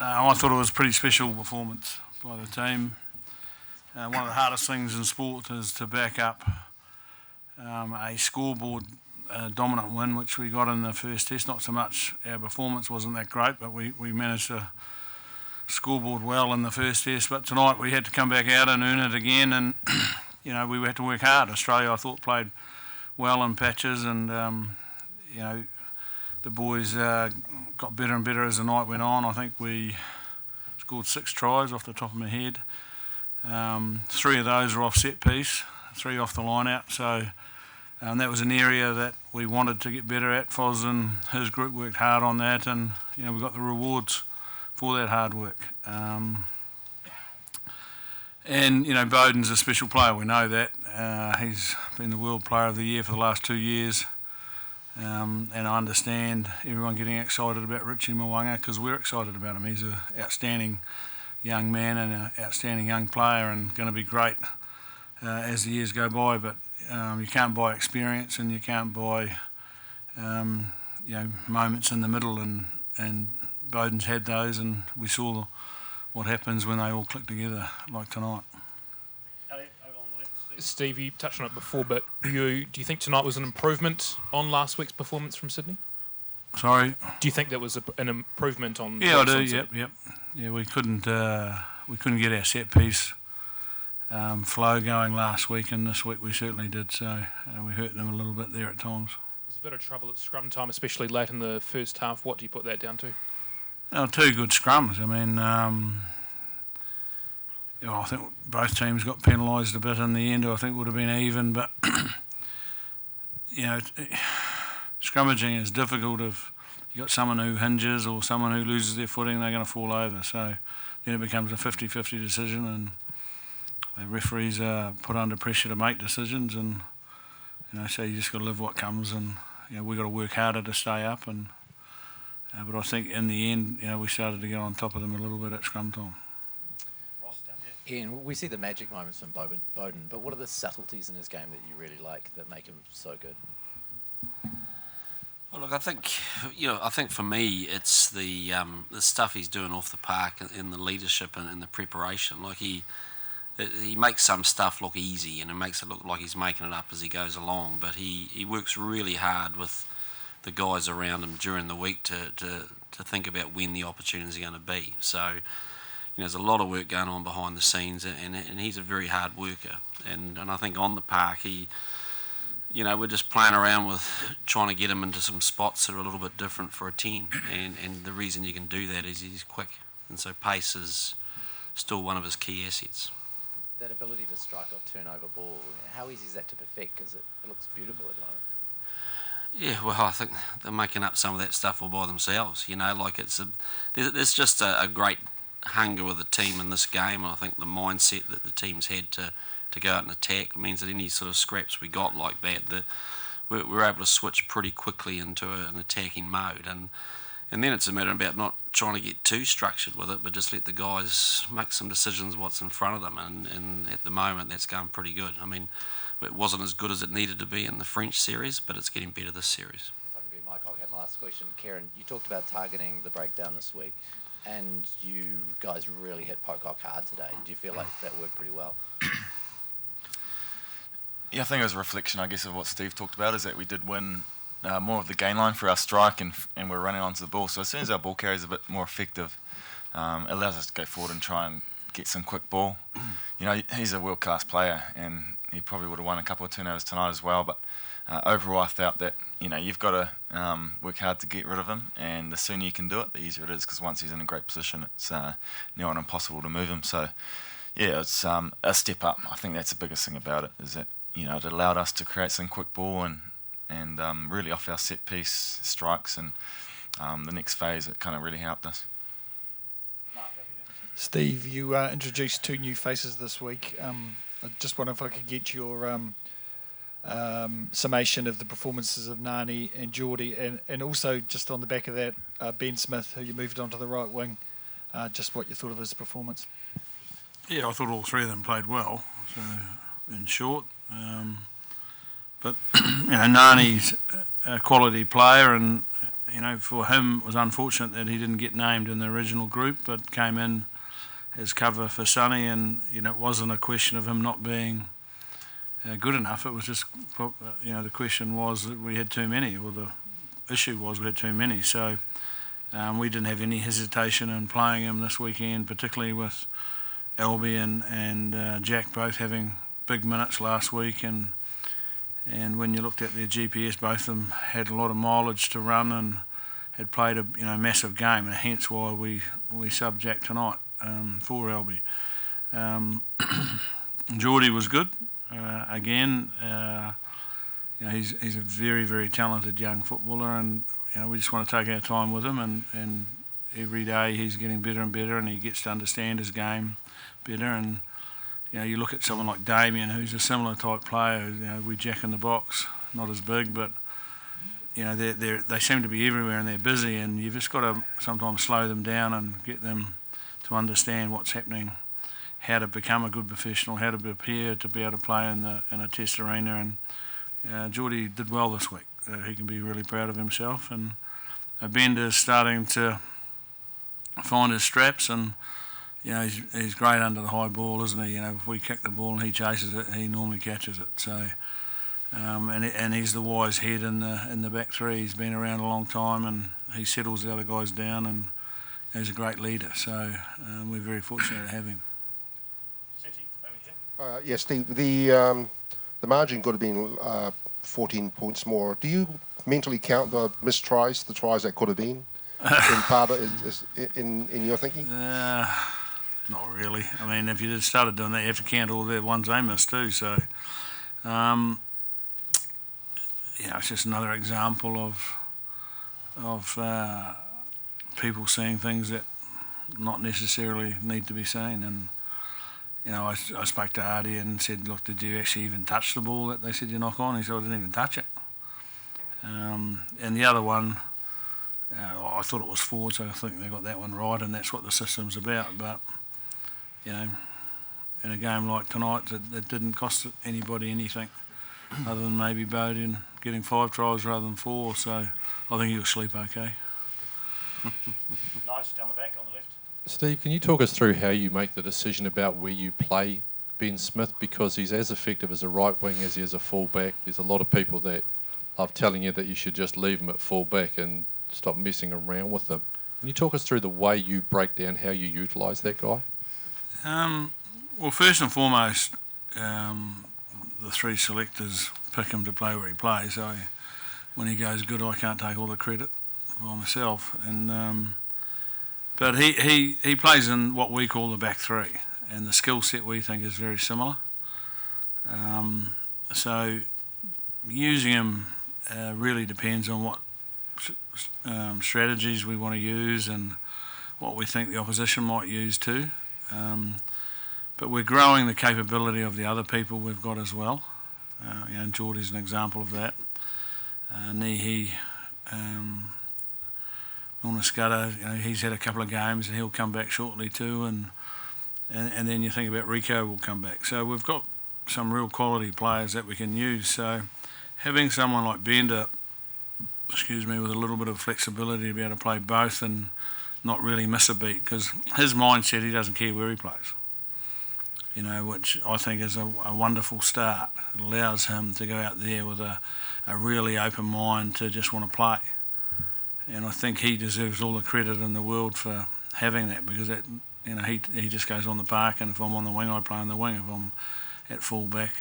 I thought it was a pretty special performance by the team. One of the hardest things in sport is to back up a scoreboard dominant win, which we got in the first test. Not so much our performance wasn't that great, but we managed to scoreboard well in the first test. But tonight we had to come back out and earn it again, and we had to work hard. Australia, I thought, played well in patches, and the boys got better and better as the night went on. I think we scored 6 tries off the top of my head. 3 of those were off set piece, 3 off the line out. So that was an area that we wanted to get better at. Foz and his group worked hard on that, and we got the rewards for that hard work. And Bowden's a special player. We know that. He's been the World Player of the Year for the last 2 years. And I understand everyone getting excited about Richie Mwanga because we're excited about him. He's an outstanding young man and an outstanding young player, and going to be great as the years go by. But you can't buy experience, and you can't buy moments in the middle. And Bowden's had those, and we saw what happens when they all click together like tonight. Steve, you touched on it before, but do you think tonight was an improvement on last week's performance from Sydney? Sorry? Do you think that was an improvement on? Yeah, I do. Yep. Yeah, we couldn't get our set piece flow going last week, and this week we certainly did. So we hurt them a little bit there at times. There's a bit of trouble at scrum time, especially late in the first half. What do you put that down to? 2 good scrums. I mean, I think both teams got penalised a bit in the end. I think it would have been even, but scrummaging is difficult if you got someone who hinges or someone who loses their footing. They're going to fall over. So then it becomes a 50-50 decision, and the referees are put under pressure to make decisions. And so you just got to live what comes, and we've got to work harder to stay up. And but I think in the end, we started to get on top of them a little bit at scrum time. Ian, we see the magic moments from Bauden, but what are the subtleties in his game that you really like that make him so good? Well, look, I think for me, it's the stuff he's doing off the park in the leadership and in the preparation. Like he makes some stuff look easy, and it makes it look like he's making it up as he goes along. But he works really hard with the guys around him during the week to think about when the opportunities are going to be. So. There's a lot of work going on behind the scenes, and he's a very hard worker. And I think on the park, we're just playing around with trying to get him into some spots that are a little bit different for a 10. And the reason you can do that is he's quick. And so pace is still one of his key assets. That ability to strike off turnover ball, how easy is that to perfect? Because it looks beautiful at the moment. Yeah, well, I think they're making up some of that stuff all by themselves. There's just a great hunger with the team in this game, and I think the mindset that the team's had to go out and attack means that any sort of scraps we got like that we're able to switch pretty quickly into an attacking mode, and then it's a matter about not trying to get too structured with it, but just let the guys make some decisions what's in front of them, and at the moment that's going pretty good. I mean, it wasn't as good as it needed to be in the French series, but it's getting better this series. If I can be Mike, I'll get my last question. Kieran, you talked about targeting the breakdown this week, and you guys really hit Pocock hard today. Do you feel like that worked pretty well? Yeah, I think it was a reflection, I guess, of what Steve talked about, is that we did win more of the gain line for our strike, and we're running onto the ball. So as soon as our ball carry is a bit more effective, it allows us to go forward and try and get some quick ball. He's a world-class player, and he probably would have won a couple of turnovers tonight as well, but overall I felt that you've got to work hard to get rid of him, and the sooner you can do it, the easier it is, because once he's in a great position, it's near on impossible to move him. So yeah, it's a step up. I think that's the biggest thing about it, is that it allowed us to create some quick ball and really off our set piece strikes, and the next phase it kind of really helped us. Steve, you introduced 2 new faces this week. I just wonder if I could get your summation of the performances of Nani and Geordie, and also just on the back of that, Ben Smith, who you moved onto the right wing, just what you thought of his performance. Yeah, I thought all 3 of them played well, so in short. But Nani's a quality player, and for him, it was unfortunate that he didn't get named in the original group, but came in as cover for Sonny, and it wasn't a question of him not being good enough. It was just, the question was that we had too many, or the issue was we had too many. So we didn't have any hesitation in playing him this weekend, particularly with Albie and Jack both having big minutes last week, and when you looked at their GPS, both of them had a lot of mileage to run and had played a massive game, and hence why we subbed Jack tonight for Albie. Geordie was good again. He's a very, very talented young footballer, and we just want to take our time with him, and every day he's getting better and better, and he gets to understand his game better. And you look at someone like Damien, who's a similar type player. We Jack in the box, not as big, but they seem to be everywhere and they're busy, and you've just got to sometimes slow them down and get them to understand what's happening, how to become a good professional, how to prepare to be able to play in a test arena. And Geordie did well this week. He can be really proud of himself, and Bender's starting to find his straps, and he's great under the high ball, isn't he? If we kick the ball and he chases it, he normally catches it. So, and he's the wise head in the back three. He's been around a long time, and he settles the other guys down, and he's a great leader. So we're very fortunate to have him. Yes, Steve. The margin could have been 14 points more. Do you mentally count the missed tries, the tries that could have been, in your thinking? Not really. I mean, if you just started doing that, you have to count all the ones they missed too. So, it's just another example of people seeing things that not necessarily need to be seen. And I spoke to Artie and said, "Look, did you actually even touch the ball that they said you knock on?" He said, "I didn't even touch it." And the other one, I thought it was forward, so I think they got that one right, and that's what the system's about. But in a game like tonight, it didn't cost anybody anything other than maybe Bauden getting 5 tries rather than 4. So I think he'll sleep okay. Nice, down the back on the left. Steve, can you talk us through how you make the decision about where you play Ben Smith? Because he's as effective as a right wing as he is a full-back. There's a lot of people that love telling you that you should just leave him at full-back and stop messing around with him. Can you talk us through the way you break down how you utilise that guy? Well, first and foremost, the 3 selectors pick him to play where he plays. So when he goes good, I can't take all the credit for myself. And but he plays in what we call the back 3, and the skill set we think is very similar. So using him really depends on what strategies we want to use and what we think the opposition might use too. But we're growing the capability of the other people we've got as well. Geordie's an example of that. Nihi, Milner-Scudder, he's had a couple of games and he'll come back shortly too. And then you think about Rico will come back. So we've got some real quality players that we can use. So having someone like Bender, with a little bit of flexibility to be able to play both and not really miss a beat, because his mindset, he doesn't care where he plays. Which I think is a wonderful start. It allows him to go out there with a really open mind to just want to play. And I think he deserves all the credit in the world for having that, because that, he just goes on the park, and if I'm on the wing, I play on the wing. If I'm at fullback,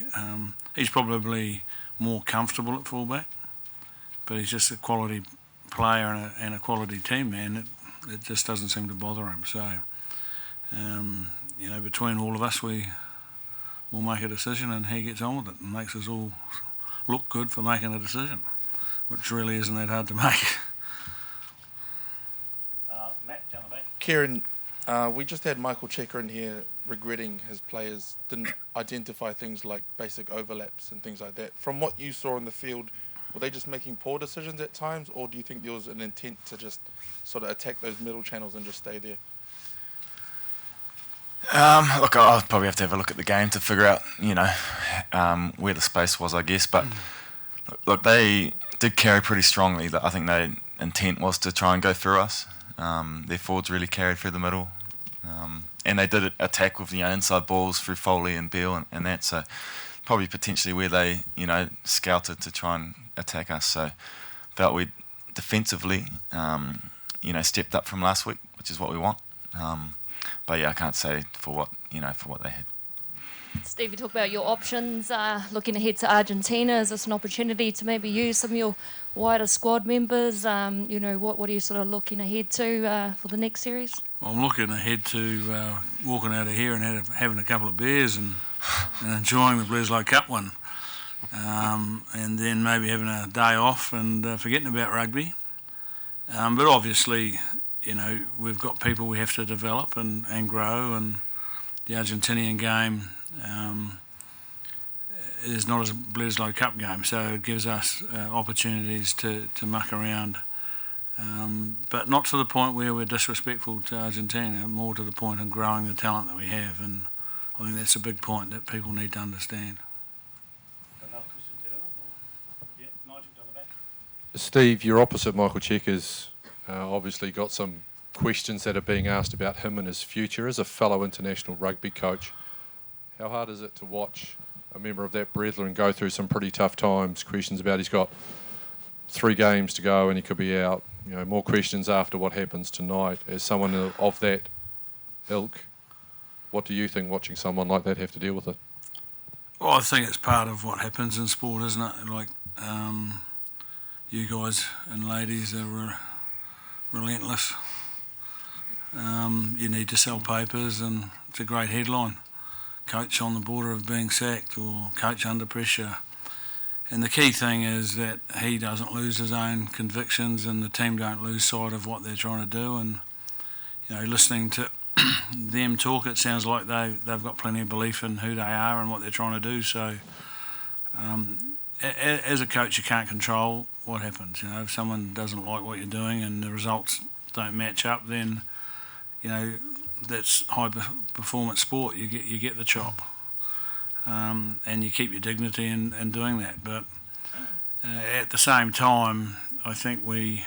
he's probably more comfortable at fullback, but he's just a quality player and a quality team man. It just doesn't seem to bother him. So, between all of us, we will make a decision, and he gets on with it and makes us all look good for making a decision, which really isn't that hard to make. Matt, down the back. Kieran, we just had Michael Checker in here regretting his players didn't identify things like basic overlaps and things like that. From what you saw in the field, were they just making poor decisions at times, or do you think there was an intent to just sort of attack those middle channels and just stay there? Look, I'll probably have to have a look at the game to figure out, where the space was, I guess. But look, they did carry pretty strongly. I think they intent was to try and go through us. Their forwards really carried through the middle. And they did attack with inside balls through Foley and Beale and that. So probably potentially where they scouted to try and attack us. So felt we defensively stepped up from last week, which is what we want. But yeah, I can't say for what they had. Steve, you talk about your options looking ahead to Argentina. Is this an opportunity to maybe use some of your wider squad members? What are you sort of looking ahead to for the next series? Well, I'm looking ahead to walking out of here and having a couple of beers and enjoying the Bledisloe Cup one. And then maybe having a day off and forgetting about rugby. But obviously, we've got people we have to develop and grow, and the Argentinian game is not a Bledisloe Cup game, so it gives us opportunities to muck around. But not to the point where we're disrespectful to Argentina, more to the point of growing the talent that we have, and I think that's a big point that people need to understand. Another question, Dylan? Yeah, Nigel down the back. Steve, you're opposite Michael Cheika's. Obviously got some questions that are being asked about him and his future as a fellow international rugby coach. How hard is it to watch a member of that brethren go through some pretty tough times? Questions about he's got 3 games to go and he could be out. More questions after what happens tonight. As someone of that ilk, what do you think watching someone like that have to deal with it? Well, I think it's part of what happens in sport, isn't it? Like, you guys and ladies are relentless. You need to sell papers, and it's a great headline. Coach on the border of being sacked, or coach under pressure. And the key thing is that he doesn't lose his own convictions, and the team don't lose sight of what they're trying to do. And listening to them talk, it sounds like they've got plenty of belief in who they are and what they're trying to do. So as a coach, you can't control what happens. If someone doesn't like what you're doing and the results don't match up, then that's high performance sport. You get the chop, and you keep your dignity in doing that. But at the same time, I think we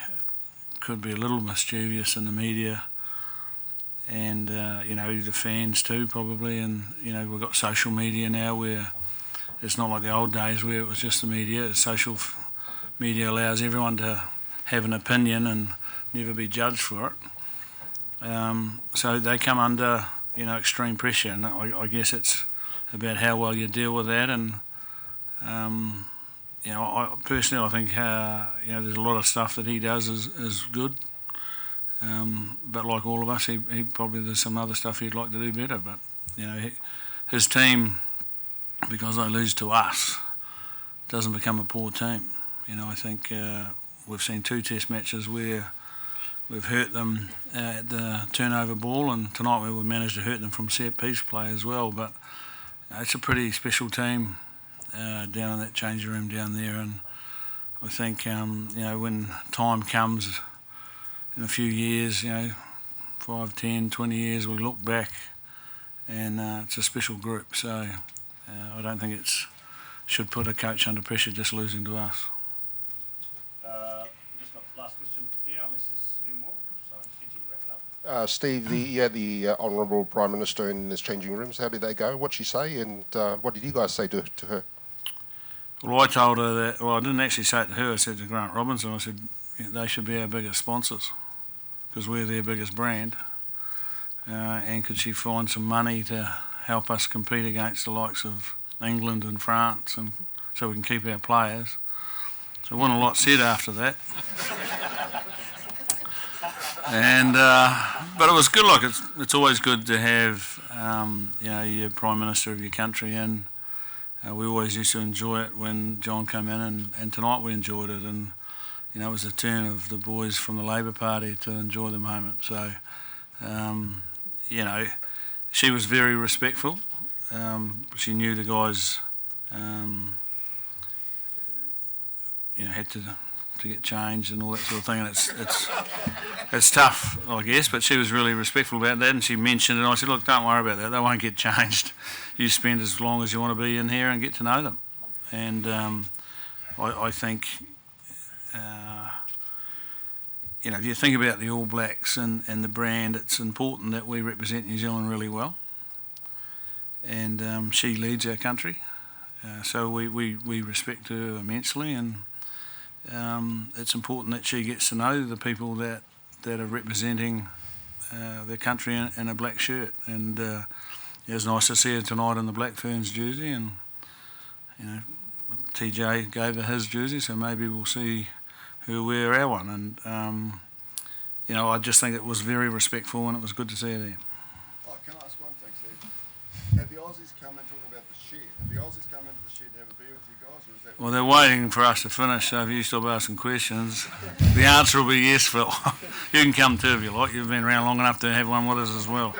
could be a little mischievous in the media, and the fans too probably. And we've got social media now where it's not like the old days where it was just the media. Social media allows everyone to have an opinion and never be judged for it. So they come under extreme pressure, and I guess it's about how well you deal with that. And I personally, I think there's a lot of stuff that he does is good. But like all of us, he probably there's some other stuff he'd like to do better. But his team, because they lose to us, doesn't become a poor team. I think we've seen 2 test matches where we've hurt them at the turnover ball, and tonight we managed to hurt them from set piece play as well. But it's a pretty special team down in that changing room down there, and I think when time comes in a few years, 5, 10, 20 years, we look back and it's a special group. So I don't think it should put a coach under pressure just losing to us. Just got the last question here, unless there's any more. So, Kitty, wrap it up. Steve, the Honourable Prime Minister in his changing rooms, how did they go? What'd she say, and what did you guys say to her? Well, I told her that, I didn't actually say it to her, I said to Grant Robinson, I said, they should be our biggest sponsors because we're their biggest brand. And could she find some money to help us compete against the likes of England and France, and so we can keep our players? So wasn't a lot said after that. And but it was good. Like it's always good to have your Prime Minister of your country in. We always used to enjoy it when John came in, and tonight we enjoyed it. And it was the turn of the boys from the Labor Party to enjoy the moment. So she was very respectful. She knew the guys had to get changed and all that sort of thing, and it's tough, I guess, but she was really respectful about that, and she mentioned it, and I said, look, don't worry about that, they won't get changed. You spend as long as you want to be in here and get to know them. And I think if you think about the All Blacks and the brand, it's important that we represent New Zealand really well. And she leads our country, so we respect her immensely, and it's important that she gets to know the people that are representing their country in a black shirt. And it was nice to see her tonight in the Black Ferns jersey, and TJ gave her his jersey, so maybe we'll see her wear our one. And I just think it was very respectful, and it was good to see her there. Oh, can I ask one thing, Steve? Have the Aussies come in talking about the shed? Have the Aussies come into the shed to have a beer with you guys, or is that? Well, they're waiting for us to finish, so if you stop asking questions, the answer will be yes, Phil. You can come too if you like. You've been around long enough to have one with us as well.